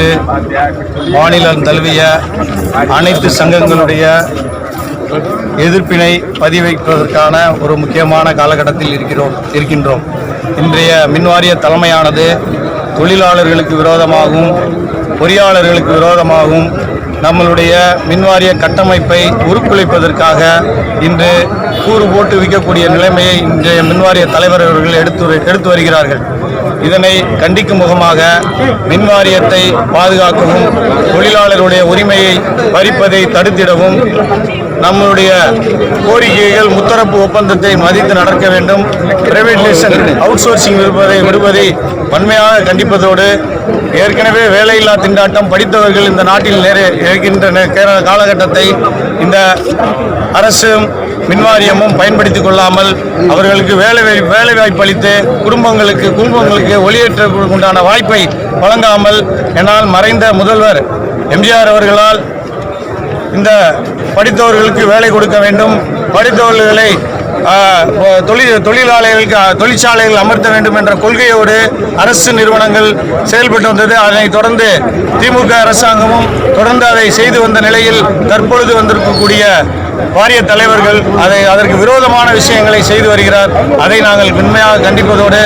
இன்று மாநிலம் தழுவிய அனைத்து சங்கங்களுடைய எதிர்ப்பினை பதிவைப்பதற்கான ஒரு முக்கியமான காலகட்டத்தில் இருக்கின்றோம். இன்றைய மின்வாரிய தலைமையானது தொழிலாளர்களுக்கு விரோதமாகவும் பொறியாளர்களுக்கு விரோதமாகவும் நம்மளுடைய மின்வாரிய கட்டமைப்பை உருக்குலைப்பதற்காக இன்று கூறு போட்டு விற்கக்கூடிய நிலைமையை இன்றைய மின்வாரிய தலைவர் அவர்கள் எடுத்து வருகிறார்கள். இதனை கண்டிக்கும் முகமாக மின்வாரியத்தை பாதுகாக்கவும் தொழிலாளருடைய உரிமையை பறிப்பதை தடுத்திடவும் நம்முடைய கோரிக்கைகள் முத்தரப்பு ஒப்பந்தத்தை மதித்து நடக்க வேண்டும். பிரைவேட்லேஷன் அவுட் சோர்சிங் விடுவதை வன்மையாக கண்டிப்பதோடு ஏற்கனவே வேலையில்லா திண்டாட்டம் படித்தவர்கள் இந்த நாட்டில் இருக்கின்ற காலகட்டத்தை இந்த அரசும் மின்வாரியமும் பயன்படுத்திக் கொள்ளாமல் அவர்களுக்கு வேலை வாய்ப்பு அளித்து குடும்பங்களுக்கு ஒளியேற்றத்துக்கு உண்டான வாய்ப்பை வழங்காமல் என்னால் மறைந்த முதல்வர் எம்ஜிஆர் அவர்களால் இந்த படித்தவர்களுக்கு வேலை கொடுக்க வேண்டும், படித்தவர்களை தொழிற்சாலைகள் அமர்த்த வேண்டும் என்ற கொள்கையோடு அரசு நிறுவனங்கள் செயல்பட்டு வந்தது. அதனைத் தொடர்ந்து திமுக அரசாங்கமும் தொடர்ந்து அதை செய்து வந்த நிலையில் தற்பொழுது வந்திருக்கக்கூடிய வாரிய தலைவர்கள் அதற்கு விரோதமான விஷயங்களை செய்து வருகிறார். அதை நாங்கள் உண்மையாக கண்டிப்பதோடு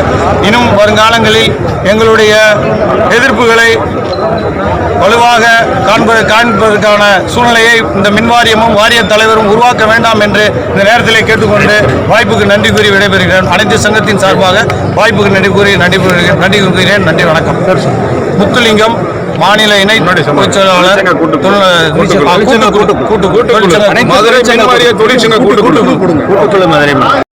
இன்னும் வருங்காலங்களில் எங்களுடைய எதிர்ப்புகளை வலுவாக காண்பதற்கான சூழ்நிலையை இந்த மின்வாரியமும் வாரிய தலைவரும் உருவாக்க வேண்டாம் என்று இந்த நேரத்திலே கேட்டுக்கொண்டு வாய்ப்புக்கு நன்றி கூறி விடைபெறுகிறேன். அனைத்து சங்கத்தின் சார்பாக வாய்ப்புக்கு நன்றி கூறுகிறேன். நன்றி, வணக்கம். முத்துலிங்கம், மாநில இணை பொதுச்செயலாளர், தொழிற்சங்க